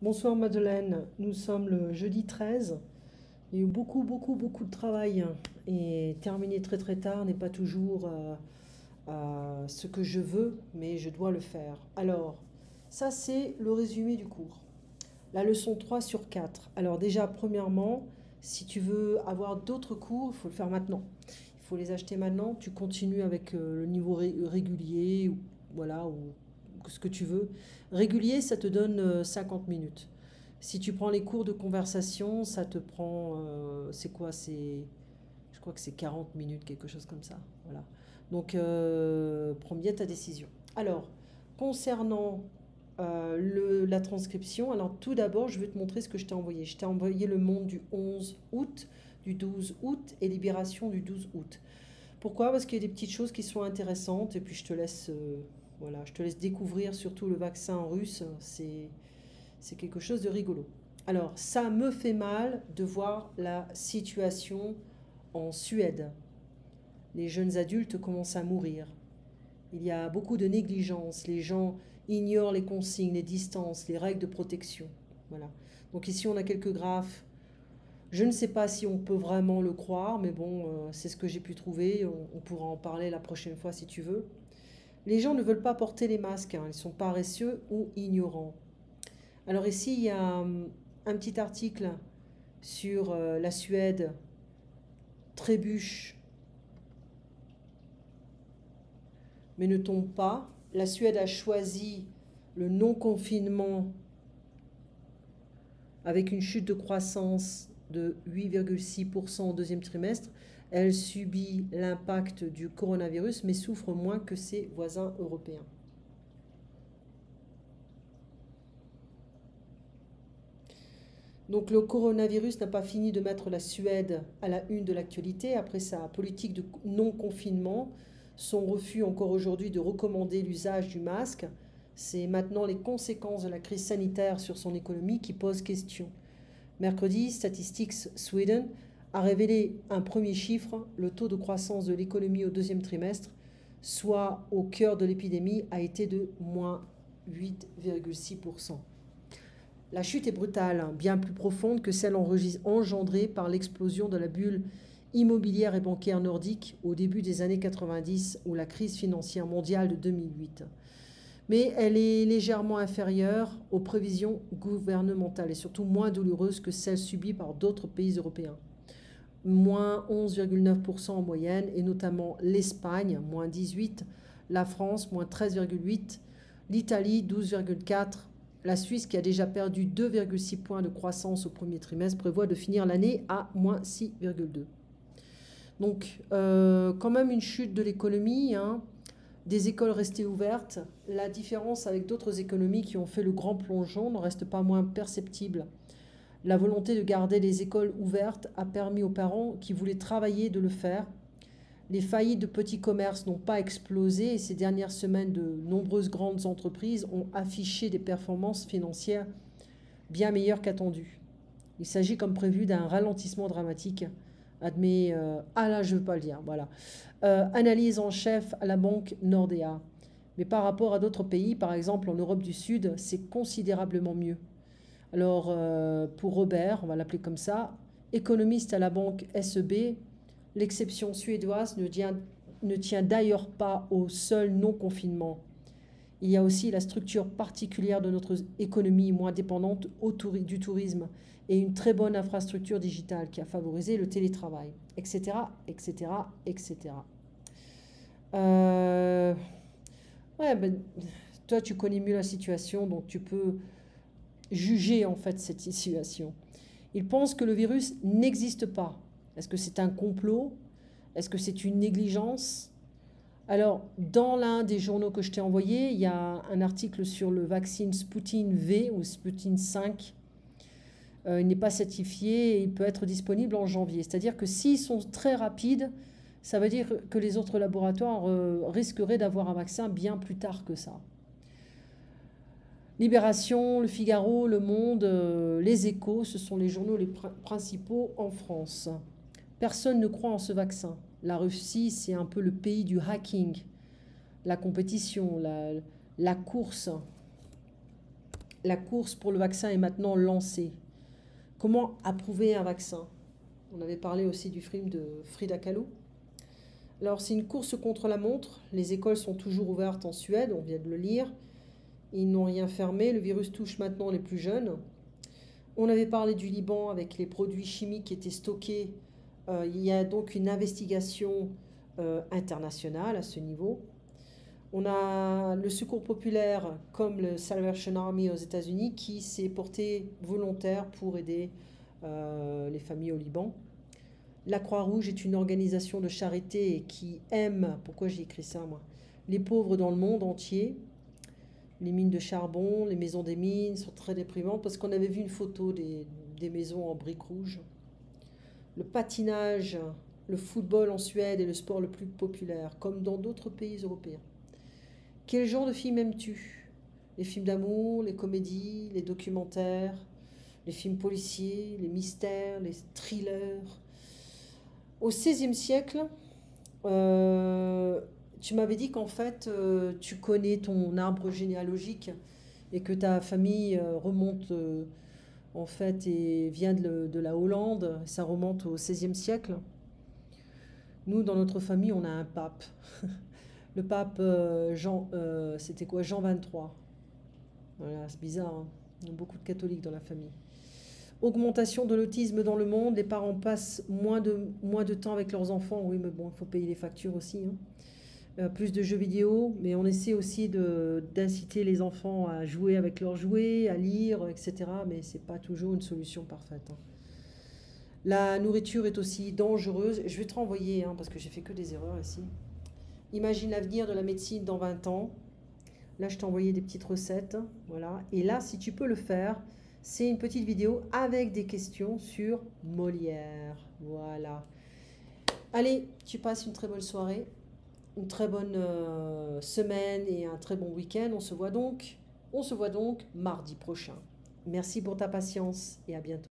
Bonsoir Madeleine, nous sommes le jeudi 13. Il y a eu beaucoup de travail et terminer très très tard n'est pas toujours ce que je veux, mais je dois le faire. Alors, ça c'est le résumé du cours. La leçon 3 sur 4. Alors déjà, premièrement, si tu veux avoir d'autres cours, il faut le faire maintenant. Il faut les acheter maintenant. Tu continues avec le niveau régulier, ou, voilà, ou ce que tu veux. Régulier, ça te donne 50 minutes. Si tu prends les cours de conversation, ça te prend, c'est quoi? Je crois que c'est 40 minutes, quelque chose comme ça. Voilà. Donc, prends bien ta décision. Alors, concernant la transcription, alors tout d'abord, je vais te montrer ce que je t'ai envoyé. Je t'ai envoyé Le Monde du 11 août, du 12 août et Libération du 12 août. Pourquoi? Parce qu'il y a des petites choses qui sont intéressantes et puis je te laisse, voilà, je te laisse découvrir surtout le vaccin russe. C'est quelque chose de rigolo. Alors, ça me fait mal de voir la situation en Suède. Les jeunes adultes commencent à mourir. Il y a beaucoup de négligence. Les gens ignorent les consignes, les distances, les règles de protection. Voilà. Donc ici, on a quelques graphes. Je ne sais pas si on peut vraiment le croire, mais bon, c'est ce que j'ai pu trouver. On pourra en parler la prochaine fois si tu veux. Les gens ne veulent pas porter les masques, hein. Ils sont paresseux ou ignorants. Alors ici, il y a un petit article sur la Suède, trébuche mais ne tombe pas. La Suède a choisi le non-confinement avec une chute de croissance de 8,6% au deuxième trimestre. Elle subit l'impact du coronavirus mais souffre moins que ses voisins européens. Donc le coronavirus n'a pas fini de mettre la Suède à la une de l'actualité après sa politique de non-confinement, son refus encore aujourd'hui de recommander l'usage du masque. C'est maintenant les conséquences de la crise sanitaire sur son économie qui posent question. Mercredi, Statistics Sweden a révélé un premier chiffre, le taux de croissance de l'économie au deuxième trimestre, soit au cœur de l'épidémie, a été de moins 8,6%. La chute est brutale, bien plus profonde que celle engendrée par l'explosion de la bulle immobilière et bancaire nordique au début des années 90 ou la crise financière mondiale de 2008. Mais elle est légèrement inférieure aux prévisions gouvernementales et surtout moins douloureuse que celles subies par d'autres pays européens. Moins 11,9% en moyenne, et notamment l'Espagne, moins 18%, la France, moins 13,8%, l'Italie, 12,4%, la Suisse, qui a déjà perdu 2,6 points de croissance au premier trimestre, prévoit de finir l'année à moins 6,2. Donc, quand même une chute de l'économie, hein, des écoles restées ouvertes. La différence avec d'autres économies qui ont fait le grand plongeon ne reste pas moins perceptible. La volonté de garder les écoles ouvertes a permis aux parents qui voulaient travailler de le faire. Les faillites de petits commerces n'ont pas explosé et ces dernières semaines, de nombreuses grandes entreprises ont affiché des performances financières bien meilleures qu'attendues. Il s'agit, comme prévu, d'un ralentissement dramatique. Admet, ah là, je ne veux pas le dire, voilà. Analyse en chef à la banque Nordea. Mais par rapport à d'autres pays, par exemple en Europe du Sud, c'est considérablement mieux. Alors, pour Robert, on va l'appeler comme ça, économiste à la banque SEB, l'exception suédoise ne tient d'ailleurs pas au seul non-confinement. Il y a aussi la structure particulière de notre économie, moins dépendante du tourisme, et une très bonne infrastructure digitale qui a favorisé le télétravail, etc., etc., etc. Ouais, ben, toi, tu connais mieux la situation, donc tu peux juger en fait cette situation. Ils pensent que le virus n'existe pas. Est-ce que c'est un complot? Est-ce que c'est une négligence? Alors, dans l'un des journaux que je t'ai envoyé, il y a un article sur le vaccin Sputnik V ou Sputnik 5. Il n'est pas certifié et il peut être disponible en janvier. C'est-à-dire que s'ils sont très rapides, ça veut dire que les autres laboratoires risqueraient d'avoir un vaccin bien plus tard que ça. Libération, Le Figaro, Le Monde, Les Échos, ce sont les journaux les principaux en France. Personne ne croit en ce vaccin. La Russie, c'est un peu le pays du hacking, la compétition, la course La course pour le vaccin est maintenant lancée. Comment approuver un vaccin? On avait parlé aussi du film de Frida Kahlo. Alors, c'est une course contre la montre. Les écoles sont toujours ouvertes en Suède, on vient de le lire. Ils n'ont rien fermé. Le virus touche maintenant les plus jeunes. On avait parlé du Liban avec les produits chimiques qui étaient stockés. Il y a donc une investigation internationale à ce niveau. On a le Secours populaire comme le Salvation Army aux États-Unis qui s'est porté volontaire pour aider les familles au Liban. La Croix-Rouge est une organisation de charité qui aime, pourquoi j'ai écrit ça moi, les pauvres dans le monde entier. Les mines de charbon, les maisons des mines sont très déprimantes parce qu'on avait vu une photo des maisons en briques rouges. Le patinage, le football en Suède est le sport le plus populaire, comme dans d'autres pays européens. Quel genre de film aimes-tu? Les films d'amour, les comédies, les documentaires, les films policiers, les mystères, les thrillers. Au XVIe siècle, tu m'avais dit qu'en fait, tu connais ton arbre généalogique et que ta famille remonte en fait et vient de la Hollande. Ça remonte au XVIe siècle. Nous, dans notre famille, on a un pape. Le pape Jean, c'était quoi? Jean 23. Voilà, c'est bizarre, hein. Il y a beaucoup de catholiques dans la famille. Augmentation de l'autisme dans le monde, les parents passent moins de temps avec leurs enfants. Oui, mais bon, il faut payer les factures aussi, hein. Plus de jeux vidéo, mais on essaie aussi d'inciter les enfants à jouer avec leurs jouets, à lire, etc. Mais ce n'est pas toujours une solution parfaite, hein. La nourriture est aussi dangereuse. Je vais te renvoyer, hein, parce que j'ai fait que des erreurs ici. Imagine l'avenir de la médecine dans 20 ans. Là, je t'ai envoyé des petites recettes. Voilà. Et là, si tu peux le faire, c'est une petite vidéo avec des questions sur Molière. Voilà. Allez, tu passes une très bonne soirée, une très bonne semaine et un très bon week-end. On se voit donc mardi prochain. Merci pour ta patience et à bientôt.